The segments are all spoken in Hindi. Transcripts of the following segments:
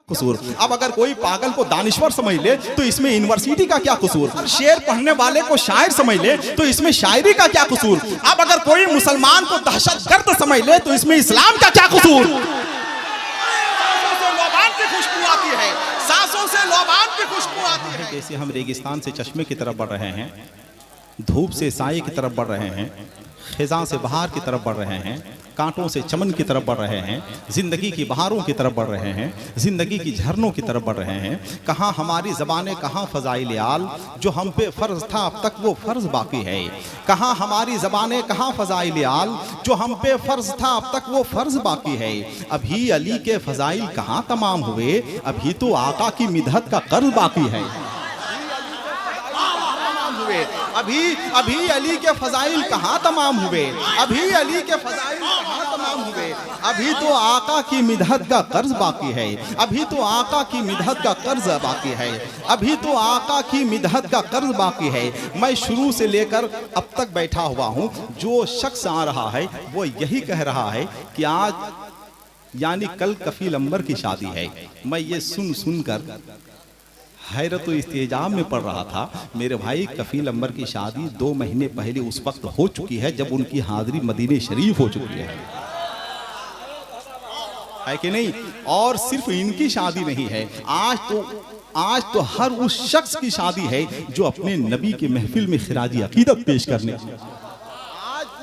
कसूर। अब अगर कोई पागल को दानिश्वर समझ ले तो इसमें यूनिवर्सिटी का क्या कसूर, शेर पढ़ने वाले को शायर समझ ले तो इसमें शायरी का क्या कसूर, अब अगर कोई मुसलमान को दहशतगर्द समझ ले तो इसमें इस्लाम का क्या कसूर। सांसों से लोबान की खुशबू आती है, सांसों से लोबान की खुशबू आती है। जैसे हम रेगिस्तान से चश्मे की तरफ बढ़ रहे हैं, धूप से साये की तरफ बढ़ रहे हैं, खिज़ां से बहार की तरफ बढ़ रहे हैं, कांटों से चमन की तरफ बढ़ रहे हैं, ज़िंदगी की बहारों की तरफ बढ़ रहे हैं, ज़िंदगी की झरनों की तरफ बढ़ रहे हैं। कहाँ हमारी ज़बानें, कहाँ फ़ज़ाइल आल, जो हम पे फ़र्ज़ था अब तक वो फ़र्ज़ बाकी है। कहाँ हमारी ज़बानें, कहाँ फ़ज़ाइल आल, जो हम पे फ़र्ज़ था अब तक वो फ़र्ज़ बाकी है। अभी अली के फ़ज़ाइल कहाँ तमाम हुए, अभी तो आका की मिदहत का कर्ज़ बाकी है। अभी अली के फजाइल कहाँ तमाम हुए, अभी अली के फजाइल कहाँ तमाम हुए, अभी तो आका की मिदहत का कर्ज बाकी है, अभी तो आका की मिदहत का कर्ज बाकी है, अभी तो आका की मिदहत का कर्ज बाकी है। मैं शुरू से लेकर अब तक बैठा हुआ हूँ, जो शख्स आ रहा है वो यही कह रहा है कि आज यानी कल कफील अंबर की शादी है। मैं ये सुनकर हैरत इस्तेजाब में पड़ रहा था। मेरे भाई कफील अंबर की शादी 2 महीने पहले उस वक्त हो चुकी है जब उनकी हाज़री मदीने शरीफ हो चुकी है कि नहीं। और सिर्फ इनकी शादी नहीं है, आज तो हर उस शख्स की शादी है जो अपने नबी की महफिल में खिराजी अकीदत पेश करने,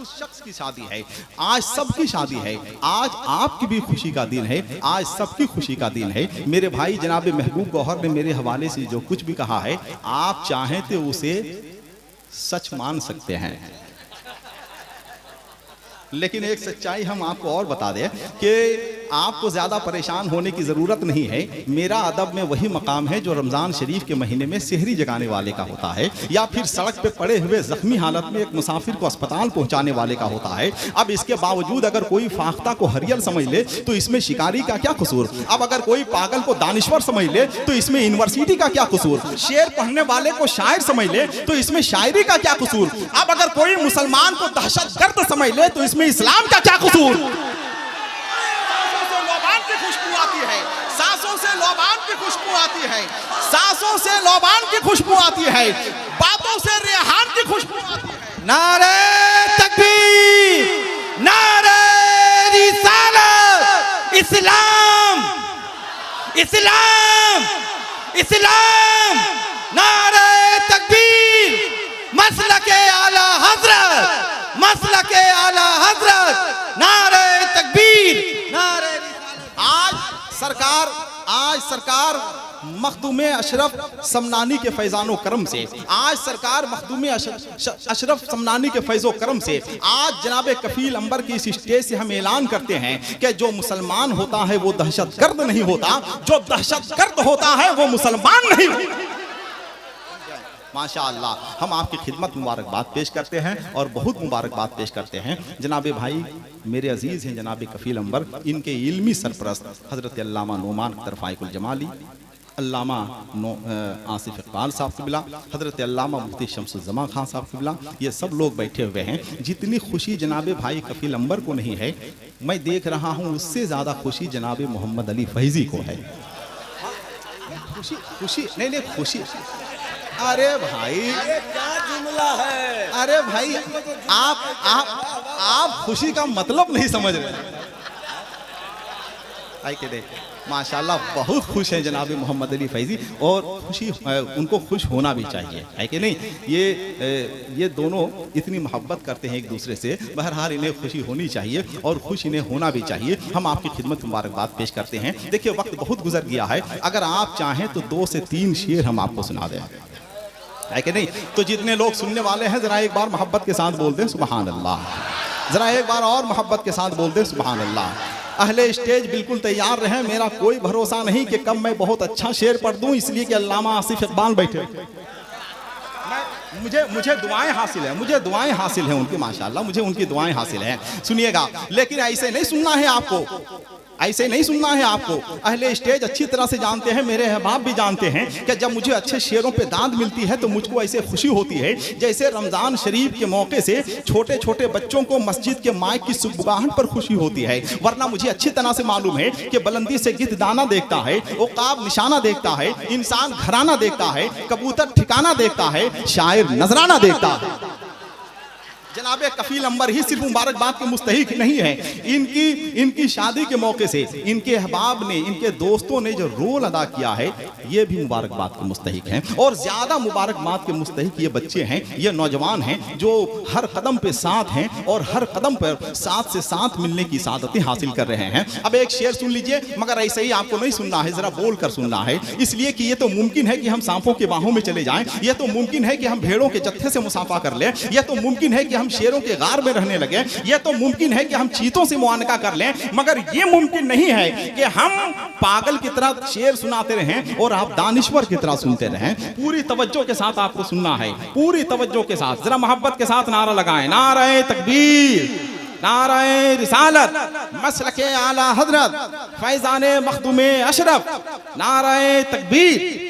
उस शख्स की शादी है। आज सबकी शादी है, आज आपकी भी खुशी का दिन है, आज सबकी खुशी का दिन है। मेरे भाई जनाब महबूब गौहर ने मेरे हवाले से जो कुछ भी कहा है, आप चाहें तो उसे सच मान सकते हैं, लेकिन एक सच्चाई हम आपको और बता दें कि आपको ज़्यादा परेशान होने की ज़रूरत नहीं है। मेरा अदब में वही मकाम है जो रमज़ान शरीफ के महीने में सेहरी जगाने वाले का होता है, या फिर सड़क पे पड़े हुए ज़ख्मी हालत में एक मुसाफिर को अस्पताल पहुंचाने वाले का होता है। अब इसके बावजूद अगर कोई फाख्ता को हरियल समझ ले तो इसमें शिकारी का क्या कसूर, अब अगर कोई पागल को दानिश्वर समझ ले तो इसमें यूनिवर्सिटी का क्या कसूर, शेर पढ़ने वाले को शायर समझ ले तो इसमें शायरी का क्या कसूर, अब अगर कोई मुसलमान को दहशतगर्द समझ ले तो इसमें इस्लाम का क्या कसूर। खुशबू आती है, सांसों से लोबान की खुशबू आती है, सांसों से लोबान की खुशबू आती है, बातों से रेहान की खुशबू आती है। नारे तकबीर, नारे रिसालत, इस्लाम इस्लाम इस्लाम, नारे तकबीर, मसलके आला हजरत, मसलके आला हजरत, नारे तकबीर, नारे। आज सरकार मखदूम अशरफ समनानी के फैज़ानो करम से, आज सरकार मखदूम अशरफ समनानी के फैज़ो करम से, आज जनाब कफील अंबर की इस स्टेज से हम ऐलान करते हैं कि जो मुसलमान होता है वो दहशतगर्द नहीं होता, जो दहशतगर्द होता है वो मुसलमान नहीं होता। माशाअल्लाह, हम आपकी खिदमत मुबारकबाद पेश करते हैं और बहुत मुबारकबाद पेश करते हैं। जनाब भाई मेरे अजीज़ हैं जनाब कफील अंबर, इनके इल्मी सरपरस्त हज़रत अल्लामा नोमान तरफ़ाइकुल जमाली, अल्लामा आसिफ इकबाल साहब क़िबला, हज़रत अल्लामा मुफ्ती शम्सुज़्ज़मा खान साहब क़िबला, ये सब लोग बैठे हुए हैं। जितनी खुशी जनाब भाई कफील अंबर को नहीं है, मैं देख रहा हूँ उससे ज़्यादा खुशी जनाब मोहम्मद अली फैज़ी को है। खुशी नहीं खुशी, अरे भाई क्या जुमला है, अरे भाई आप खुशी का मतलब नहीं समझ रहे। आई के देख माशाल्लाह बहुत खुश हैं जनाब मोहम्मद अली फैज़ी, और खुशी उनको खुश होना भी चाहिए, है कि नहीं। ये दोनों इतनी मोहब्बत करते हैं एक दूसरे से, बहरहाल इन्हें खुशी होनी चाहिए और खुश इन्हें होना भी चाहिए। हम आपकी खिदमत मुबारकबाद पेश करते हैं। देखिए वक्त बहुत गुजर गया है, अगर आप चाहें तो 2 से 3 शेर हम आपको सुना दें, है कि नहीं। तो जितने लोग सुनने वाले हैं जरा एक बार मोहब्बत के साथ बोल दें सुबहान अल्लाह, जरा एक बार और मोहब्बत के साथ बोल दें सुबहान अल्लाह। अहले स्टेज बिल्कुल तैयार रहें, मेरा कोई भरोसा नहीं कि कब मैं बहुत अच्छा शेर पढ़ दूं, इसलिए कि अल्लामा आसिफ इकबाल बैठे, मुझे दुआएं हासिल है, मुझे दुआएं हासिल हैं उनकी, माशाल्लाह मुझे उनकी दुआएं हासिल हैं। सुनिएगा, लेकिन ऐसे नहीं सुनना है आपको, ऐसे नहीं सुनना है आपको। अहले स्टेज अच्छी तरह से जानते हैं, मेरे अहबाब भी जानते हैं कि जब मुझे अच्छे शेरों पे दाद मिलती है तो मुझको ऐसे खुशी होती है जैसे रमजान शरीफ के मौके से छोटे छोटे बच्चों को मस्जिद के माइक की सुबगाहट पर खुशी होती है। वरना मुझे अच्छी तरह से मालूम है कि बुलंदी से गिद्ध दाना देखता है, उकाब निशाना देखता है, इंसान घराना देखता है, कबूतर ठिकाना देखता है, शायर नजराना देखता है। जनाबे कफील अंबर ही सिर्फ मुबारकबाद के मुस्तहिक नहीं है, इनकी शादी के मौके से इनके अहबाब ने, इनके दोस्तों ने जो रोल अदा किया है ये भी मुबारकबाद के मुस्तहिक हैं। और ज्यादा मुबारकबाद के मुस्तहिक ये बच्चे हैं, ये नौजवान हैं जो हर कदम पे साथ हैं और हर कदम पर साथ से साथ मिलने की सादतें हासिल कर रहे हैं। अब एक शेर सुन लीजिए, मगर ऐसे ही आपको नहीं सुनना है, जरा बोल कर सुनना है, इसलिए कि ये तो मुमकिन है कि हम सांपों के बाहों में चले जाएं, ये तो मुमकिन है कि हम भेड़ों के जत्थे से मुसाफा कर लें, यह तो मुमकिन है कि हम शेरों के गार में रहने लगे, यह तो मुमकिन है कि हम चीतों से मुआनका कर लें, मगर यह मुमकिन नहीं है कि हम पागल की तरह शेर सुनाते रहें और आप दानिश्वर की तरह सुनते रहें। पूरी तवज्जो के साथ आपको सुनना है, पूरी तवज्जो के साथ, जरा मोहब्बत के साथ नारा लगाएं, नारे तकबीर, नारे रिसालत, मसलके आला हजरत, फैजाने मखदूमे अशरफ, नारे तकबीर।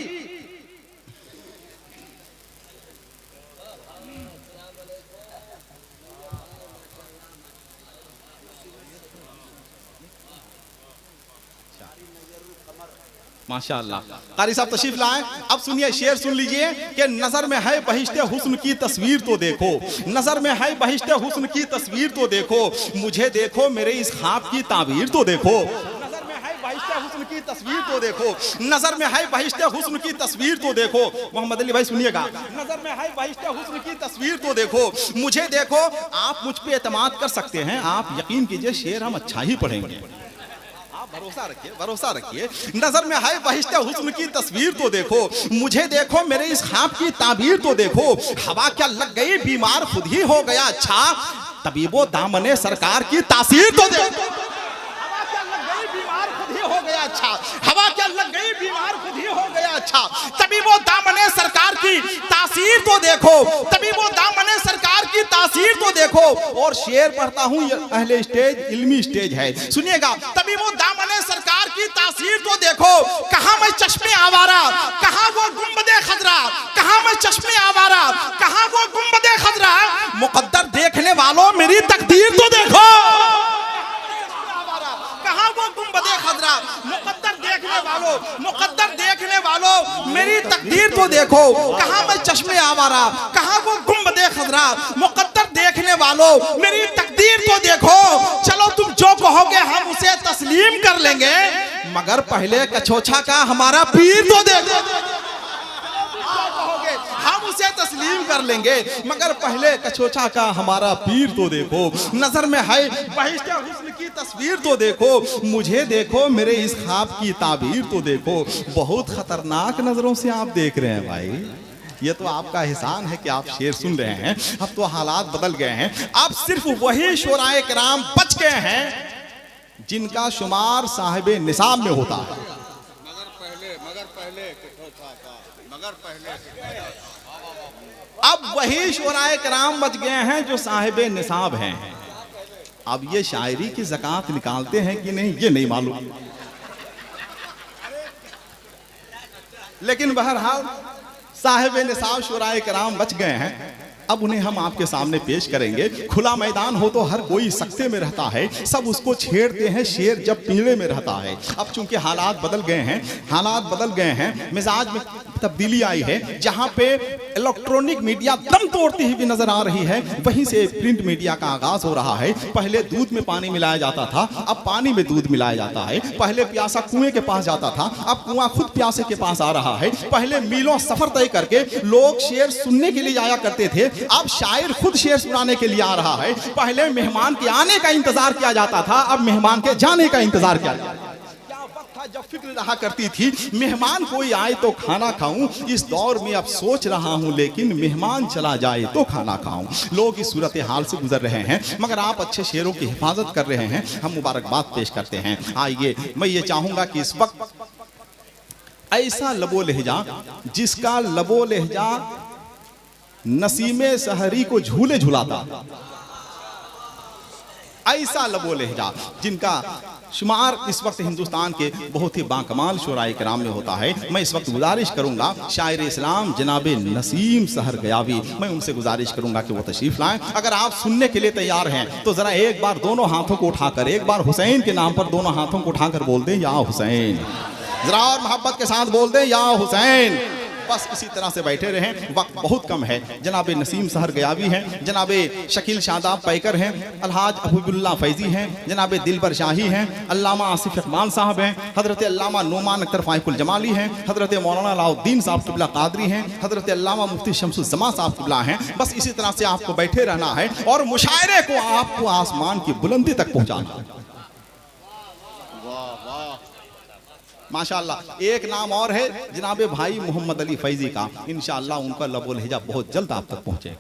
माशाअल्लाह, कारी साहब तशरीफ लाएं। अब सुनिए, शेर सुन लीजिए कि नजर में है बहिश्ते हुस्न की तस्वीर तो देखो, नजर में है बहिश्ते हुस्न की तस्वीर तो देखो, मुझे देखो मेरे इस ख्वाब की ताबीर तो देखो, नजर में है बहिश्ते हुस्न की तस्वीर तो देखो, नजर में है बहिश्ते हुस्न की तस्वीर तो देखो। मोहम्मद अली भाई सुनिएगा, नजर में है बहिश्ते हुस्न की तस्वीर तो देखो, मुझे देखो, आप मुझ पे एतमाद कर सकते हैं, आप यकीन कीजिए शेर हम अच्छा ही पढ़ेंगे, भरोसा रखिए, भरोसा रखिए। नजर में है बहिश्ते हुस्न की तस्वीर तो देखो, मुझे देखो मेरे इस ख्वाब की ताबीर तो देखो, हवा क्या लग गई बीमार खुद ही हो गया अच्छा, तबीबो दामने सरकार की तासीर तो देखो, हवा क्या लग गई बीमार खुद ही हो गया अच्छा, हवा क्या लग गई बीमार खुद ही हो गया अच्छा, तबीबो दामने सरकार की तासीर तो देखो, तबीबो दामने सरकार की तासीर तो देखो। और शेर पढ़ता हूँ, अहले स्टेज इल्मी स्टेज है, सुनिएगा। तबीबो दामने सरकार की तासीर तो देखो, कहाँ मैं चश्मे आवारा, कहाँ वो गुंबदे खजरा, कहाँ मैं चश्मे आवारा, कहाँ वो गुंबदे खजरा, मुकद्दर देखने वालों मेरी तकदीर तो देखो, कहाँ वो गुंबदे खजरा, मुकद्दर देखने वालों, मुकद्दर देखने वालों मेरी तकदीर तो देखो, कहाँ मैं चश्मे आवारा, कहाँ वो गुंबदे खजरा, मुकद्दर देखने वालों मेरी तकदीर तो देखो। चलो तुम जो कहोगे हम उसे तस्लीम कर लेंगे, मगर पहले कछोछा का हमारा पीर तो देखो, हम उसे तस्लीम कर लेंगे, मगर पहले कछोछा का हमारा पीर तो देखो, नजर में है बहिश्ते हुस्न की तस्वीर तो देखो, मुझे देखो मेरे इस ख्वाब की ताबीर तो देखो। बहुत खतरनाक नजरों से आप देख रहे हैं भाई, ये तो आपका एहसान है कि आप शेर सुन रहे हैं। अब तो हालात बदल गए हैं, अब सिर्फ वही शोराए किराम बच गए हैं जिनका शुमार साहिबे निसाब में होता है, मगर पहले अब वही शोराए किराम बच गए हैं जो साहिबे निसाब हैं। अब ये शायरी की ज़कात निकालते हैं कि नहीं ये नहीं मालूम, लेकिन बहरहाल साहिबे निसाब शोराए किराम बच गए हैं। अब उन्हें हम आपके सामने पेश करेंगे। खुला मैदान हो तो हर कोई सख्ते में रहता है, सब उसको छेड़ते हैं शेर जब पीड़े में रहता है। अब चूंकि हालात बदल गए हैं, हालात बदल गए हैं, मिजाज में तब्दीली आई है, जहां पे इलेक्ट्रॉनिक मीडिया दम तोड़ती हुई नजर आ रही है, वहीं से प्रिंट मीडिया का आगाज हो रहा है। पहले दूध में पानी मिलाया जाता था, अब पानी में दूध मिलाया जाता है। पहले प्यासा कुएं के पास जाता था, अब कुआं खुद प्यासे के पास आ रहा है। पहले मीलों सफर तय करके लोग शेर सुनने के लिए जाया करते थे, अब शायर खुद शेर सुनाने के लिए आ रहा है। पहले मेहमान के आने का इंतजार किया जाता था, अब मेहमान के जाने का इंतजार किया जाता है। क्या वक्त था जब फिक्र रहा करती थी मेहमान कोई आए तो खाना खाऊं, इस दौर में अब सोच रहा हूं लेकिन मेहमान चला जाए तो खाना खाऊं। लोग इस सूरत हाल से गुजर रहे हैं, मगर आप अच्छे शेरों की हिफाजत कर रहे हैं, हम मुबारकबाद पेश करते हैं। आइए, मैं ये चाहूंगा कि इस वक्त ऐसा लबो लहजा जिसका लबो लहजा नसीमे सहरी को झूले झुलाता, ऐसा लबो लहजा जिनका शुमार इस वक्त हिंदुस्तान के बहुत ही बाकमाल शुराए किराम में होता है। मैं इस वक्त गुजारिश करूंगा शायर इस्लाम जनाबे नसीम सहर गयावी, मैं उनसे गुजारिश करूंगा कि वो तशरीफ लाएं। अगर आप सुनने के लिए तैयार हैं तो जरा एक बार दोनों हाथों को उठाकर, एक बार हुसैन के नाम पर दोनों हाथों को उठाकर बोल दें या हुसैन, जरा और मोहब्बत के साथ बोल दें या हुसैन। बस इसी तरह से बैठे रहें, वक्त बहुत कम है। जनाबे नसीम सहर गयावी हैं, जनाबे शकील शादाब पैकर हैं, अलहाज अहबुल्ला फैजी हैं, जनाबे दिलबर शाही हैं, अल्लामा आसिफ इकबाल साहब हैं, हजरत अल्लामा नोमान अख्तर फाइकुल जमाली हैं, हजरत मौलाना अलाउद्दीन साहब किबला कादरी हैं, हजरत अल्लामा मुफ्ती शमसुज़्ज़मा साहब किबला हैं। बस इसी तरह से आपको बैठे रहना है और मुशायरे को आपको आसमान की बुलंदी तक पहुंचाना है। माशाअल्लाह। एक नाम और है जनाबे भाई मोहम्मद अली फैजी का, इंशाअल्लाह उनका लबो लहजा बहुत जल्द आप तक पहुंचे।